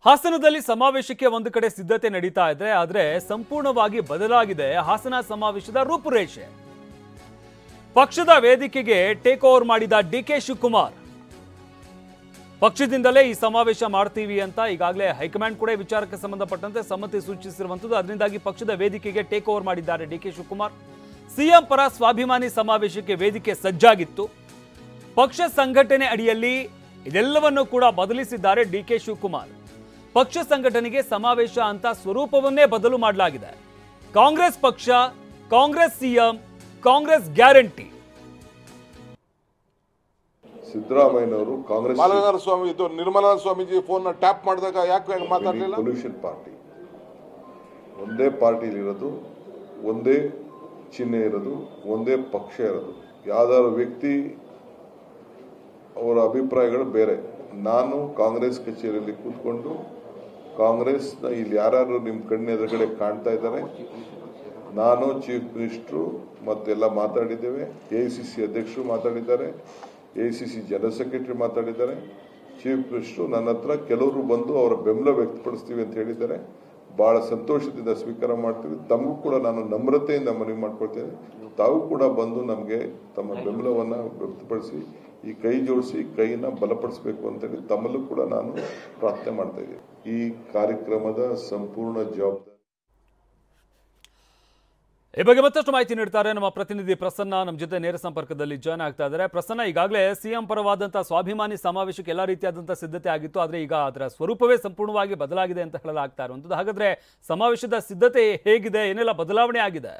ಹಾಸನದಲ್ಲಿ ಸಮಾವೇಶಕ್ಕೆ ಒಂದು ಕಡೆ ಸಿದ್ಧತೆ ನಡೀತಾ ಇದೆ, ಆದರೆ ಸಂಪೂರ್ಣವಾಗಿ ಬದಲಾಗಿದೆ ಹಾಸನ ಸಮಾವೇಶದ ರೂಪುರೇಷೆ. ಪಕ್ಷದ ವೇದಿಕೆಗೆ ಟೇಕ್ ಓವರ್ ಮಾಡಿದ ಡಿಕೆ ಶಿವಕುಮಾರ್ ಪಕ್ಷದಿಂದಲೇ ಈ ಸಮಾವೇಶ ಮಾಡ್ತೀವಿ ಅಂತ ಈಗಾಗಲೇ ಹೈಕಮಾಂಡ್ ಕೂಡ ವಿಚಾರಕ್ಕೆ ಸಂಬಂಧಪಟ್ಟಂತೆ ಸಮ್ಮತಿ ಸೂಚಿಸಿರುವಂತದ್ದು. ಅದರಿಂದಾಗಿ ಪಕ್ಷದ ವೇದಿಕೆಗೆ ಟೇಕ್ ಓವರ್ ಮಾಡಿದ್ದಾರೆ ಡಿಕೆ ಶಿವಕುಮಾರ್. ಸಿಎಂ ಪರ ಸ್ವಾಭಿಮಾನಿ ಸಮಾವೇಶಕ್ಕೆ ವೇದಿಕೆ ಸಜ್ಜಾಗಿತ್ತು. ಪಕ್ಷ ಸಂಘಟನೆ ಅಡಿಯಲ್ಲಿ ಇದೆಲ್ಲವನ್ನೂ ಕೂಡ ಬದಲಿಸಿದ್ದಾರೆ ಡಿಕೆ ಶಿವಕುಮಾರ್. ಪಕ್ಷ ಸಂಘಟನೆಗೆ ಸಮಾವೇಶ ಅಂತ ಸ್ವರೂಪವನ್ನೇ ಬದಲು ಮಾಡಲಾಗಿದೆ. ಕಾಂಗ್ರೆಸ್ ಪಕ್ಷ, ಕಾಂಗ್ರೆಸ್ ಸಿಎಂ, ಕಾಂಗ್ರೆಸ್ ಗ್ಯಾರಂಟಿ. ಸಿದ್ದರಾಮಯ್ಯನವರು ಕಾಂಗ್ರೆಸ್ ಮಾಲಗಂಗಾರ ಸ್ವಾಮಿ ಇದು ನಿರ್ಮಲಾ ಸ್ವಾಮೀಜಿ ಫೋನ್ ಟ್ಯಾಪ್ ಮಾಡಿದಾಗ ಯಾಕೆ ಮಾತಾಡಲಿಲ್ಲ? ಪೊಲ್ಯೂಷನ್ ಪಾರ್ಟಿ ಒಂದೇ ಪಾರ್ಟಿಲಿರೋದು, ಒಂದೇ ಚಿಹ್ನೆ ಇರೋದು, ಒಂದೇ ಪಕ್ಷ ಇರೋದು. ಯಾವ್ದಾದ್ರು ವ್ಯಕ್ತಿ ಅವರ ಅಭಿಪ್ರಾಯಗಳು ಬೇರೆ. ನಾನು ಕಾಂಗ್ರೆಸ್ ಕಚೇರಿಯಲ್ಲಿ ಕೂತ್ಕೊಂಡು ಕಾಂಗ್ರೆಸ್ನ ಇಲ್ಲಿ ಯಾರು ನಿಮ್ಮ ಕಣ್ಣ ಎದುರುಗಡೆ ಕಾಣ್ತಾ ಇದ್ದಾರೆ, ನಾನು ಚೀಫ್ ಮಿನಿಸ್ಟ್ರು ಮತ್ತೆಲ್ಲ ಮಾತಾಡಿದ್ದೇವೆ. AICC ಅಧ್ಯಕ್ಷರು ಮಾತಾಡಿದ್ದಾರೆ, AICC ಜನರಲ್ ಸೆಕ್ರೆಟರಿ ಮಾತಾಡಿದ್ದಾರೆ. ಚೀಫ್ ಮಿನಿಸ್ಟ್ರು ನನ್ನ ಹತ್ರ ಕೆಲವರು ಬಂದು ಅವರ ಬೆಂಬಲ ವ್ಯಕ್ತಪಡಿಸ್ತೀವಿ ಅಂತ ಹೇಳಿದ್ದಾರೆ. ಬಹಳ ಸಂತೋಷದಿಂದ ಸ್ವೀಕಾರ ಮಾಡ್ತೀವಿ. ತಮಗೂ ಕೂಡ ನಾನು ನಮ್ರತೆಯಿಂದ ಮನವಿ ಮಾಡ್ಕೊಳ್ತೇನೆ, ತಾವು ಕೂಡ ಬಂದು ನಮಗೆ ತಮ್ಮ ಬೆಂಬಲವನ್ನು ವ್ಯಕ್ತಪಡಿಸಿ ಈ ಕೈ ಜೋಡಿಸಿ ಕೈನ ಬಲಪಡಿಸಬೇಕು ಅಂತೇಳಿ ತಮ್ಮಲ್ಲೂ ಕೂಡ ನಾನು ಪ್ರಾರ್ಥನೆ ಮಾಡ್ತಾ ಇದ್ದೀನಿ. ಈ ಕಾರ್ಯಕ್ರಮದ ಸಂಪೂರ್ಣ ಜವಾಬ್ದಾರಿ. ಈ ಬಗ್ಗೆ ಮತ್ತಷ್ಟು ಮಾಹಿತಿ ನೀಡ್ತಾರೆ ನಮ್ಮ ಪ್ರತಿನಿಧಿ ಪ್ರಸನ್ನ. ನಮ್ಮ ಜೊತೆ ನೇರ ಸಂಪರ್ಕದಲ್ಲಿ ಜಾಯ್ನ್ ಆಗ್ತಾ ಇದ್ದಾರೆ. ಪ್ರಸನ್ನ, ಈಗಾಗಲೇ ಸಿಎಂ ಪರವಾದಂತಹ ಸ್ವಾಭಿಮಾನಿ ಸಮಾವೇಶಕ್ಕೆ ಎಲ್ಲ ರೀತಿಯಾದಂತಹ ಸಿದ್ಧತೆ ಆಗಿತ್ತು, ಆದರೆ ಈಗ ಅದರ ಸ್ವರೂಪವೇ ಸಂಪೂರ್ಣವಾಗಿ ಬದಲಾಗಿದೆ ಅಂತ ಹೇಳಲಾಗ್ತಾ ಇರುವಂಥದ್ದು. ಹಾಗಾದ್ರೆ ಸಮಾವೇಶದ ಸಿದ್ಧತೆ ಹೇಗಿದೆ, ಏನೆಲ್ಲ ಬದಲಾವಣೆ ಆಗಿದೆ?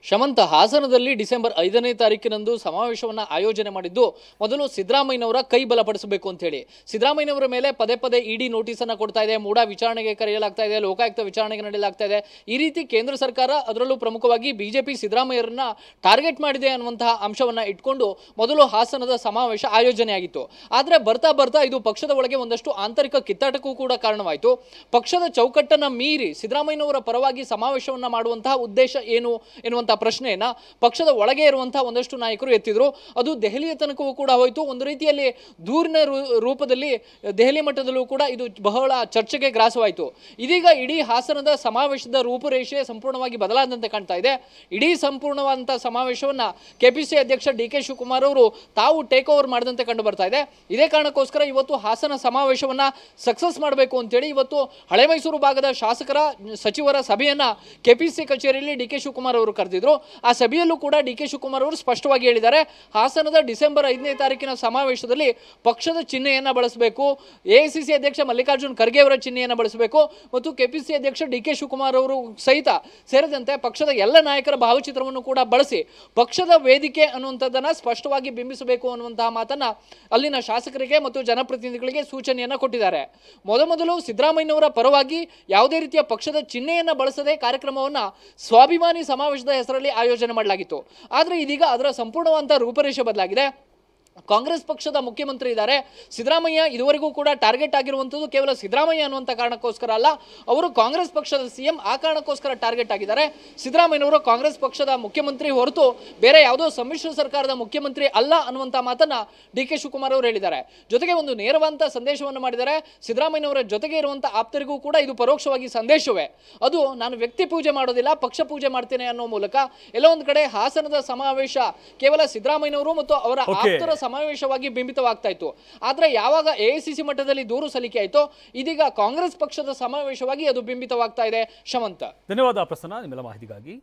ಶಮಂತ, ಹಾಸನದಲ್ಲಿ ಡಿಸೆಂಬರ್ 5ನೇ ತಾರೀಕಿನಂದು ಸಮಾವೇಶವನ್ನು ಆಯೋಜನೆ ಮಾಡಿದ್ದು ಮೊದಲು ಸಿದ್ದರಾಮಯ್ಯನವರ ಕೈ ಬಲಪಡಿಸಬೇಕು ಅಂತ ಹೇಳಿ. ಸಿದ್ದರಾಮಯ್ಯನವರ ಮೇಲೆ ಪದೇ ಪದೇ ಇಡಿ ನೋಟಿಸನ್ನು ಕೊಡ್ತಾ ಇದೆ, ಮೂಡ ವಿಚಾರಣೆಗೆ ಕರೆಯಲಾಗ್ತಾ ಇದೆ, ಲೋಕಾಯುಕ್ತ ವಿಚಾರಣೆಗೆ ನಡೆಯಲಾಗ್ತಾ ಇದೆ. ಈ ರೀತಿ ಕೇಂದ್ರ ಸರ್ಕಾರ, ಅದರಲ್ಲೂ ಪ್ರಮುಖವಾಗಿ ಬಿಜೆಪಿ ಸಿದ್ದರಾಮಯ್ಯರನ್ನ ಟಾರ್ಗೆಟ್ ಮಾಡಿದೆ ಅನ್ನುವಂತಹ ಅಂಶವನ್ನು ಇಟ್ಕೊಂಡು ಮೊದಲು ಹಾಸನದ ಸಮಾವೇಶ ಆಯೋಜನೆಯಾಗಿತ್ತು. ಆದರೆ ಬರ್ತಾ ಬರ್ತಾ ಇದು ಪಕ್ಷದ ಒಳಗೆ ಒಂದಷ್ಟು ಆಂತರಿಕ ಕಿತ್ತಾಟಕ್ಕೂ ಕೂಡ ಕಾರಣವಾಯಿತು. ಪಕ್ಷದ ಚೌಕಟ್ಟನ್ನು ಮೀರಿ ಸಿದ್ದರಾಮಯ್ಯನವರ ಪರವಾಗಿ ಸಮಾವೇಶವನ್ನು ಮಾಡುವಂತಹ ಉದ್ದೇಶ ಏನು ಎನ್ನುವಂತಹ ಪ್ರಶ್ನೆಯನ್ನ ಪಕ್ಷದ ಒಳಗೆ ಇರುವಂತಹ ಒಂದಷ್ಟು ನಾಯಕರು ಎತ್ತಿದ್ರು. ಅದು ದೆಹಲಿಯ ತನಕವೂ ಕೂಡ ಹೋಯಿತು. ಒಂದು ರೀತಿಯಲ್ಲಿ ದೂರಿನ ರೂಪದಲ್ಲಿ ದೆಹಲಿ ಮಟ್ಟದಲ್ಲೂ ಕೂಡ ಇದು ಬಹಳ ಚರ್ಚೆಗೆ ಗ್ರಾಸವಾಯಿತು. ಇದೀಗ ಇಡೀ ಹಾಸನದ ಸಮಾವೇಶದ ರೂಪುರೇಷೆ ಸಂಪೂರ್ಣವಾಗಿ ಬದಲಾದಂತೆ ಕಾಣ್ತಾ ಇದೆ. ಇಡೀ ಸಂಪೂರ್ಣವಾದಂತಹ ಸಮಾವೇಶವನ್ನ ಕೆಪಿಸಿ ಅಧ್ಯಕ್ಷ ಡಿಕೆ ಶಿವಕುಮಾರ್ ಅವರು ತಾವು ಟೇಕ್ ಓವರ್ ಮಾಡಿದಂತೆ ಕಂಡು ಬರ್ತಾ ಇದೆ. ಇದೇ ಕಾರಣಕ್ಕೋಸ್ಕರ ಇವತ್ತು ಹಾಸನ ಸಮಾವೇಶವನ್ನ ಸಕ್ಸಸ್ ಮಾಡಬೇಕು ಅಂತೇಳಿ ಇವತ್ತು ಹಳೆ ಮೈಸೂರು ಭಾಗದ ಶಾಸಕರ ಸಚಿವರ ಸಭೆಯನ್ನ ಕೆಪಿಸಿ ಕಚೇರಿಯಲ್ಲಿ ಡಿಕೆ ಶಿವಕುಮಾರ್ ಅವರು ಕರೆದಿದ್ರು. ಆ ಸಭೆಯಲ್ಲೂ ಕೂಡ ಡಿಕೆ ಶಿವಕುಮಾರ್ ಅವರು ಸ್ಪಷ್ಟವಾಗಿ ಹೇಳಿದ್ದಾರೆ, ಹಾಸನದ ಡಿಸೆಂಬರ್ 5ನೇ ತಾರೀಕಿನ ಸಮಾವೇಶದಲ್ಲಿ ಪಕ್ಷದ ಚಿಹ್ನೆಯನ್ನ ಬಳಸಬೇಕು, AICC ಅಧ್ಯಕ್ಷ ಮಲ್ಲಿಕಾರ್ಜುನ್ ಖರ್ಗೆ ಅವರ ಚಿಹ್ನೆಯನ್ನ ಬಳಸಬೇಕು ಮತ್ತು ಕೆಪಿಸಿ ಅಧ್ಯಕ್ಷ ಡಿಕೆ ಶಿವಕುಮಾರ್ ಅವರು ಸಹಿತ ಸೇರಿದಂತೆ ಪಕ್ಷದ ಎಲ್ಲ ನಾಯಕರ ಭಾವಚಿತ್ರವನ್ನು ಕೂಡ ಬಳಸಿ ಪಕ್ಷದ ವೇದಿಕೆ ಅನ್ನುವಂಥದ್ದನ್ನ ಸ್ಪಷ್ಟವಾಗಿ ಬಿಂಬಿಸಬೇಕು ಅನ್ನುವಂತಹ ಮಾತನ್ನ ಅಲ್ಲಿನ ಶಾಸಕರಿಗೆ ಮತ್ತು ಜನಪ್ರತಿನಿಧಿಗಳಿಗೆ ಸೂಚನೆಯನ್ನ ಕೊಟ್ಟಿದ್ದಾರೆ. ಮೊದಲು ಸಿದ್ದರಾಮಯ್ಯನವರ ಪರವಾಗಿ ಯಾವುದೇ ರೀತಿಯ ಪಕ್ಷದ ಚಿಹ್ನೆಯನ್ನ ಬಳಸದೆ ಕಾರ್ಯಕ್ರಮವನ್ನ ಸ್ವಾಭಿಮಾನಿ ಸಮಾವೇಶದ ಹೆಸರಲ್ಲಿ ಆಯೋಜನೆ ಮಾಡಲಾಗಿತ್ತು. ಆದರೆ ಇದೀಗ ಅದರ ಸಂಪೂರ್ಣವಾದ ರೂಪರೇಷೆ ಬದಲಾಗಿದೆ. ಕಾಂಗ್ರೆಸ್ ಪಕ್ಷದ ಮುಖ್ಯಮಂತ್ರಿ ಇದ್ದಾರೆ. ಸಿದ್ದರಾಮಯ್ಯ ಇದುವರೆಗೂ ಕೂಡ ಟಾರ್ಗೆಟ್ ಆಗಿರುವಂಥದ್ದು ಕೇವಲ ಸಿದ್ದರಾಮಯ್ಯ ಅನ್ನುವಂಥ ಕಾರಣಕ್ಕೋಸ್ಕರ ಅಲ್ಲ, ಅವರು ಕಾಂಗ್ರೆಸ್ ಪಕ್ಷದ ಸಿಎಂ, ಆ ಕಾರಣಕ್ಕೋಸ್ಕರ ಟಾರ್ಗೆಟ್ ಆಗಿದ್ದಾರೆ. ಸಿದ್ದರಾಮಯ್ಯನವರು ಕಾಂಗ್ರೆಸ್ ಪಕ್ಷದ ಮುಖ್ಯಮಂತ್ರಿ ಹೊರತು ಬೇರೆ ಯಾವುದೋ ಸಮ್ಮಿಶ್ರ ಸರ್ಕಾರದ ಮುಖ್ಯಮಂತ್ರಿ ಅಲ್ಲ ಅನ್ನುವಂಥ ಮಾತನ್ನ ಡಿಕೆ ಶಿವಕುಮಾರ್ ಅವರು ಹೇಳಿದ್ದಾರೆ. ಜೊತೆಗೆ ಒಂದು ನೇರವಾದ ಸಂದೇಶವನ್ನು ಮಾಡಿದ್ದಾರೆ. ಸಿದ್ದರಾಮಯ್ಯನವರ ಜೊತೆಗೆ ಇರುವಂಥ ಆಪ್ತರಿಗೂ ಕೂಡ ಇದು ಪರೋಕ್ಷವಾಗಿ ಸಂದೇಶವೇ. ಅದು ನಾನು ವ್ಯಕ್ತಿ ಪೂಜೆ ಮಾಡೋದಿಲ್ಲ, ಪಕ್ಷ ಪೂಜೆ ಮಾಡ್ತೇನೆ ಅನ್ನೋ ಮೂಲಕ ಎಲ್ಲೋ ಒಂದು ಕಡೆ ಹಾಸನದ ಸಮಾವೇಶ ಕೇವಲ ಸಿದ್ದರಾಮಯ್ಯನವರು ಮತ್ತು ಅವರ ಆಪ್ತರ ಸಮಾವೇಶವಾಗಿ ಬಿಂಬಿತವಾಗ್ತಾ ಇತ್ತು. ಆದ್ರೆ ಯಾವಾಗ AICC ಮಟ್ಟದಲ್ಲಿ ದೂರು ಸಲ್ಲಿಕೆ ಆಯಿತೋ ಇದೀಗ ಕಾಂಗ್ರೆಸ್ ಪಕ್ಷದ ಸಮಾವೇಶವಾಗಿ ಅದು ಬಿಂಬಿತವಾಗ್ತಾ ಇದೆ. ಶಮಂತ, ಧನ್ಯವಾದ ಪ್ರಸನ್ನ ನಿಮ್ಮೆಲ್ಲ ಮಾಹಿತಿಗಾಗಿ.